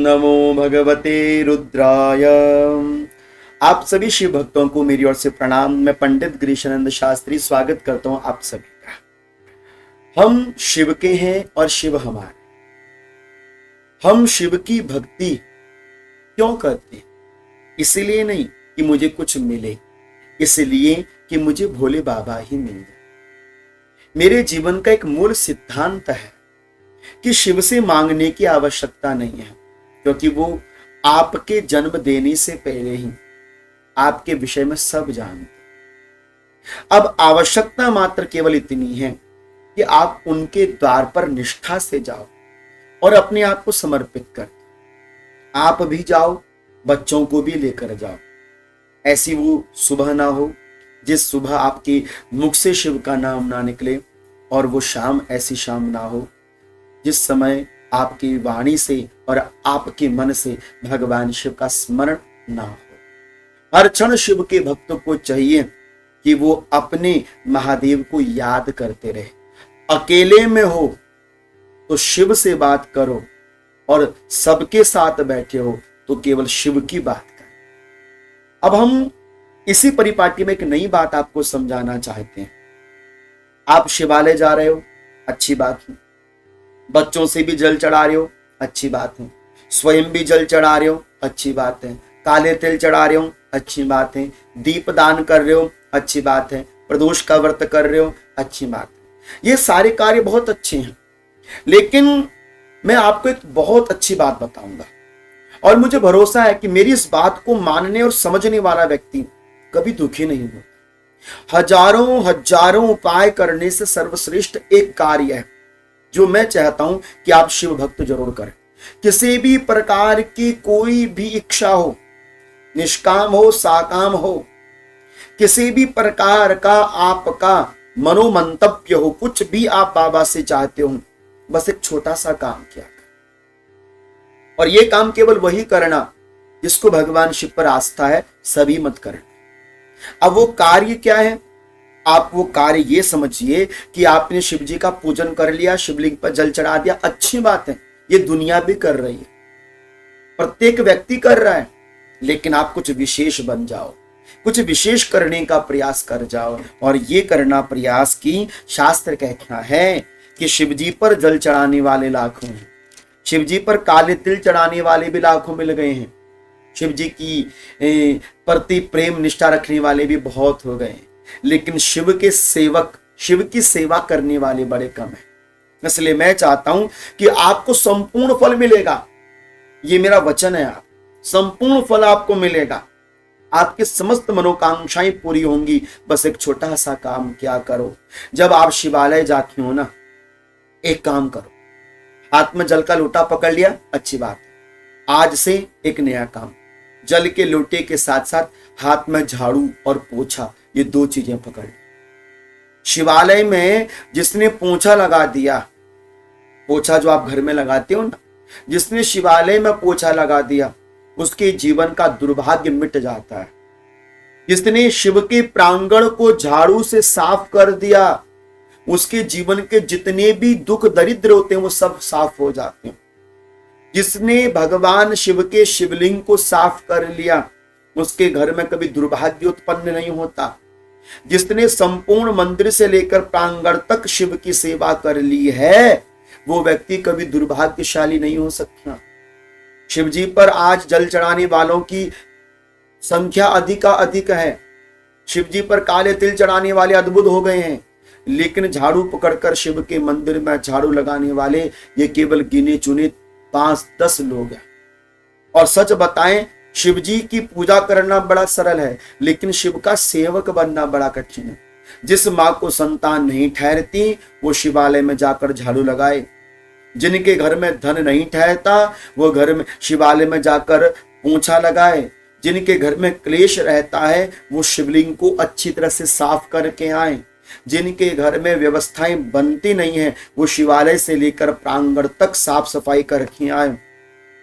नमो भगवते रुद्राय। आप सभी शिव भक्तों को मेरी ओर से प्रणाम। मैं पंडित गिरीशानंद शास्त्री स्वागत करता हूं आप सभी का। हम शिव के हैं और शिव हमारे। हम शिव की भक्ति क्यों करते हैं? इसलिए नहीं कि मुझे कुछ मिले, इसलिए कि मुझे भोले बाबा ही मिल जाए। मेरे जीवन का एक मूल सिद्धांत है कि शिव से मांगने की आवश्यकता नहीं है, क्योंकि वो आपके जन्म देने से पहले ही आपके विषय में सब जानते। अब आवश्यकता मात्र केवल इतनी है कि आप उनके द्वार पर निष्ठा से जाओ और अपने आप को समर्पित कर। आप भी जाओ, बच्चों को भी लेकर जाओ। ऐसी वो सुबह ना हो जिस सुबह आपके मुख से शिव का नाम ना निकले, और वो शाम ऐसी शाम ना हो जिस समय आपकी वाणी से और आपके मन से भगवान शिव का स्मरण ना हो। हर क्षण शिव के भक्तों को चाहिए कि वो अपने महादेव को याद करते रहे। अकेले में हो तो शिव से बात करो, और सबके साथ बैठे हो तो केवल शिव की बात करो। अब हम इसी परिपाटी में एक नई बात आपको समझाना चाहते हैं। आप शिवालय जा रहे हो, अच्छी बात है। बच्चों से भी जल चढ़ा रहे हो, अच्छी बात है। स्वयं भी जल चढ़ा रहे हो, अच्छी बात है। काले तिल चढ़ा रहे हो, अच्छी बात है। दीप दान कर रहे हो, अच्छी बात है। प्रदोष का व्रत कर रहे हो, अच्छी बात है। ये सारे कार्य बहुत अच्छे हैं, लेकिन मैं आपको एक बहुत अच्छी बात बताऊंगा, और मुझे भरोसा है कि मेरी इस बात को मानने और समझने वाला व्यक्ति कभी दुखी नहीं होता। हजारों हजारों उपाय करने से सर्वश्रेष्ठ एक कार्य है जो मैं चाहता हूं कि आप शिव भक्त जरूर करें। किसी भी प्रकार की कोई भी इच्छा हो, निष्काम हो साकाम हो, किसी भी प्रकार का आपका मनोमंतव्य हो, कुछ भी आप बाबा से चाहते हो, बस एक छोटा सा काम किया कर। और ये काम केवल वही करना जिसको भगवान शिव पर आस्था है, सभी मत करना। अब वो कार्य क्या है? आप वो कार्य ये समझिए कि आपने शिव जी का पूजन कर लिया, शिवलिंग पर जल चढ़ा दिया, अच्छी बात है। ये दुनिया भी कर रही है, प्रत्येक व्यक्ति कर रहा है, लेकिन आप कुछ विशेष बन जाओ, कुछ विशेष करने का प्रयास कर जाओ। और ये करना प्रयास की शास्त्र कहना है कि शिव जी पर जल चढ़ाने वाले लाखों हैं, शिव जी पर काले तिल चढ़ाने वाले भी लाखों मिल गए हैं, शिव जी की प्रति प्रेम निष्ठा रखने वाले भी बहुत हो गए, लेकिन शिव के सेवक, शिव की सेवा करने वाले बड़े कम हैं। इसलिए मैं चाहता हूं कि आपको संपूर्ण फल मिलेगा। ये मेरा वचन है, आप संपूर्ण फल आपको मिलेगा। आपकी समस्त मनोकांक्षाएं पूरी होंगी। बस एक छोटा सा काम क्या करो, जब आप शिवालय जाते हो ना, एक काम करो, हाथ में जल का लोटा पकड़ लिया, अच्छी बात है। आज से एक नया काम, जल के लोटे के साथ साथ हाथ में झाड़ू और पोछा, ये दो चीजें पकड़। शिवालय में जिसने पोछा लगा दिया, पोछा जो आप घर में लगाते हो ना, जिसने शिवालय में पोछा लगा दिया, उसके जीवन का दुर्भाग्य मिट जाता है। जिसने शिव के प्रांगण को झाड़ू से साफ कर दिया, उसके जीवन के जितने भी दुख दरिद्र होते हैं वो सब साफ हो जाते हैं। जिसने भगवान शिव के शिवलिंग को साफ कर लिया, उसके घर में कभी दुर्भाग्य उत्पन्न नहीं होता। जिसने संपूर्ण मंदिर से लेकर प्रांगण तक शिव की सेवा कर ली है, वो व्यक्ति कभी दुर्भाग्यशाली नहीं हो सकता। शिव जी पर आज जल चढ़ाने वालों की संख्या अधिक है। शिव जी पर काले तिल चढ़ाने वाले अद्भुत हो गए हैं, लेकिन झाड़ू पकड़कर शिव के मंदिर में झाड़ू लगाने वाले ये केवल गिने चुने 5-10 लोग हैं। और सच बताएं, शिव जी की पूजा करना बड़ा सरल है, लेकिन शिव का सेवक बनना बड़ा कठिन है। जिस माँ को संतान नहीं ठहरती, वो शिवालय में जाकर झाड़ू लगाए। जिनके घर में धन नहीं ठहरता, वो घर में शिवालय में जाकर पोंछा लगाए। जिनके घर में क्लेश रहता है, वो शिवलिंग को अच्छी तरह से साफ करके आए। जिनके घर में व्यवस्थाएं बनती नहीं है, वो शिवालय से लेकर प्रांगण तक साफ सफाई करके आए।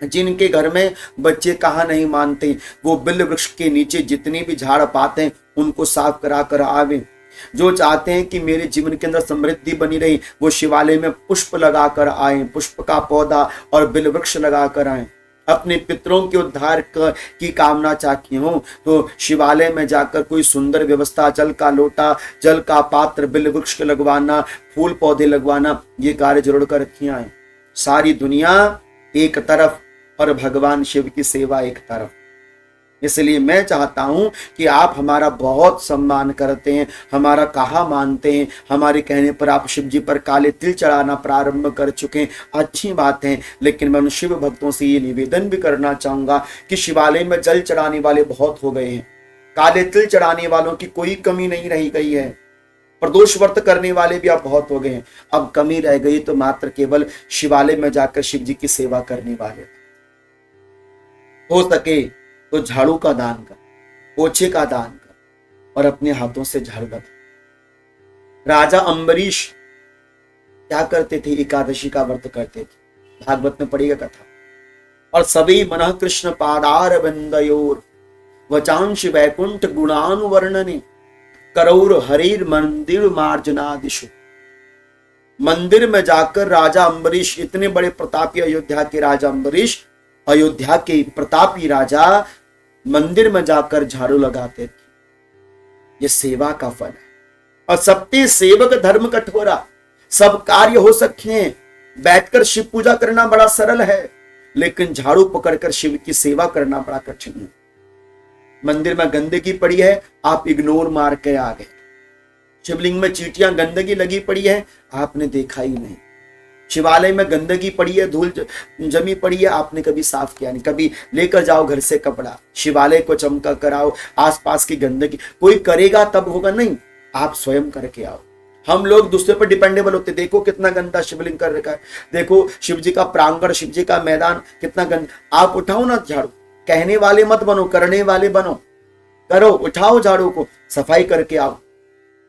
जिनके घर में बच्चे कहा नहीं मानते, वो बिल्व वृक्ष के नीचे जितने भी झाड़ पाते हैं उनको साफ करा कर आवे। जो चाहते हैं कि मेरे जीवन के अंदर समृद्धि बनी रही, वो शिवालय में पुष्प लगाकर आए, पुष्प का पौधा और बिल्व वृक्ष लगाकर आए। अपने पितरों के उद्धार की कामना चाहती हो तो शिवालय में जाकर कोई सुंदर व्यवस्था, जल का लोटा, जल का पात्र, बिल वृक्ष लगवाना, फूल पौधे लगवाना, ये कार्य जरूर कर रखियां हैं। सारी दुनिया एक तरफ और भगवान शिव की सेवा एक तरफ। इसलिए मैं चाहता हूं कि आप हमारा बहुत सम्मान करते हैं, हमारा कहा मानते हैं, हमारे कहने पर आप शिव जी पर काले तिल चढ़ाना प्रारंभ कर चुके हैं, अच्छी बात है। लेकिन मैं उन शिव भक्तों से ये निवेदन भी करना चाहूंगा कि शिवालय में जल चढ़ाने वाले बहुत हो गए हैं, काले तिल चढ़ाने वालों की कोई कमी नहीं रही गई है, प्रदोष व्रत करने वाले भी आप बहुत हो गए हैं। अब कमी रह गई तो मात्र केवल शिवालय में जाकर शिव जी की सेवा करने वाले। हो सके तो झाड़ू का दान कर, पोछे का दान कर और अपने हाथों से झाड़ू लगा। राजा अम्बरीश क्या करते थे? एकादशी का व्रत करते थे, भागवत में पढ़ेगा कथा। और सभी मनः कृष्ण पादार बंदयोर वचांश वैकुंठ गुणानुवर्णने करौर हरिर मंदिर मार्जनादिशु। मंदिर में जाकर राजा अम्बरीश, इतने बड़े प्रतापी अयोध्या के राजा अम्बरीश, अयोध्या के प्रतापी राजा मंदिर में जाकर झाड़ू लगाते थे। ये सेवा का फल है। और सबते सेवक धर्म कठोरा, सब कार्य हो सकते हैं, बैठकर शिव पूजा करना बड़ा सरल है, लेकिन झाड़ू पकड़कर शिव की सेवा करना बड़ा कठिन है। मंदिर में गंदगी पड़ी है, आप इग्नोर मार के आ गए। शिवलिंग में चींटियां गंदगी लगी पड़ी है, आपने देखा ही नहीं। शिवालय में गंदगी पड़ी है, धूल जमी पड़ी है, आपने कभी साफ किया नहीं। कभी लेकर जाओ घर से कपड़ा, शिवालय को चमका कराओ, आसपास की गंदगी कोई करेगा तब होगा, नहीं, आप स्वयं करके आओ। हम लोग दूसरे पर डिपेंडेबल होते। देखो कितना गंदा शिवलिंग कर रखा है, देखो शिव जी का प्रांगण, शिव जी का मैदान कितना गंदा। आप उठाओ ना झाड़ू, कहने वाले मत बनो, करने वाले बनो। करो, उठाओ झाड़ू को, सफाई करके आओ,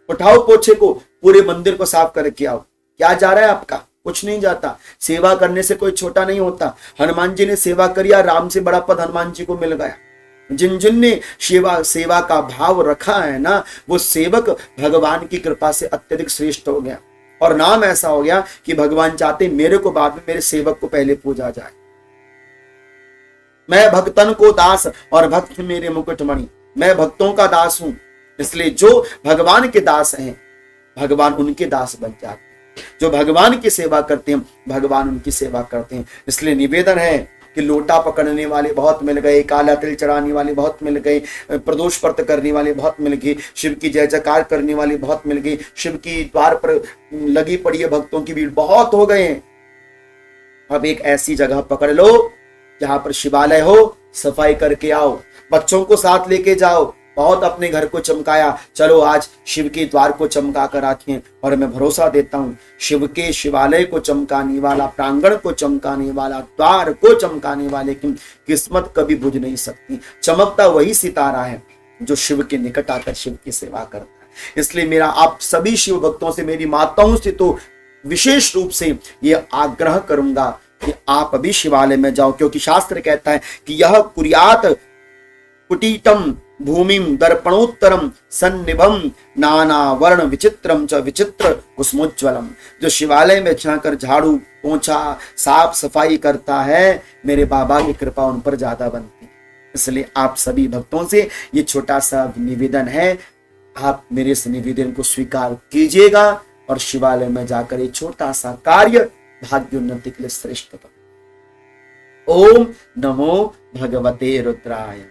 उठाओ पोछे को, पूरे मंदिर को साफ करके आओ। क्या जा रहा है आपका? कुछ नहीं जाता। सेवा करने से कोई छोटा नहीं होता। हनुमान जी ने सेवा करी, राम से बड़ा पद हनुमान जी को मिल गया। जिन जिन ने सेवा का भाव रखा है ना, वो सेवक भगवान की कृपा से अत्यधिक श्रेष्ठ हो गया। और नाम ऐसा हो गया कि भगवान चाहते मेरे को बाद में, मेरे सेवक को पहले पूजा जाए। मैं भक्तन को दास और भक्त मेरे मुकुटमणि, मैं भक्तों का दास हूं। इसलिए जो भगवान के दास हैं, भगवान उनके दास बन जाते हैं। जो भगवान की सेवा करते हैं, भगवान उनकी सेवा करते हैं। इसलिए निवेदन है कि लोटा पकड़ने वाले बहुत मिल गए, काला तिल चढ़ाने वाले बहुत मिल गए, प्रदोष व्रत करने वाले बहुत मिल गए, शिव की जय जयकार करने वाले बहुत मिल गए, शिव की द्वार पर लगी पड़ी है भक्तों की भीड़ बहुत हो गए। अब एक ऐसी जगह पकड़ लो जहां पर शिवालय हो, सफाई करके आओ, बच्चों को साथ लेके जाओ। बहुत अपने घर को चमकाया, चलो आज शिव के द्वार को चमका कर आते हैं। और मैं भरोसा देता हूं, शिव के शिवालय को चमकाने वाला, प्रांगण को चमकाने वाला, द्वार को चमकाने वाले की किस्मत कभी बुझ नहीं सकती। चमकता वही सितारा है जो शिव के निकट आकर शिव की सेवा करता है। इसलिए मेरा आप सभी शिव भक्तों से, मेरी माताओं से तो विशेष रूप से ये आग्रह करूंगा कि आप अभी शिवालय में जाओ, क्योंकि शास्त्र कहता है कि यह कुर्यात कुटीटम भूमिम दर्पणोत्तरम सन्निभम नाना वर्ण विचित्रम च विचित्र कुसुमोज्ज्वलम। जो शिवालय में जाकर झाड़ू पोंछा साफ सफाई करता है, मेरे बाबा की कृपा उन पर ज्यादा बनती है। इसलिए आप सभी भक्तों से ये छोटा सा निवेदन है, आप मेरे इस निवेदन को स्वीकार कीजिएगा और शिवालय में जाकर ये छोटा सा कार्य भाग्य उन्नति के लिए श्रेष्ठ। ओम नमो भगवते रुद्राय।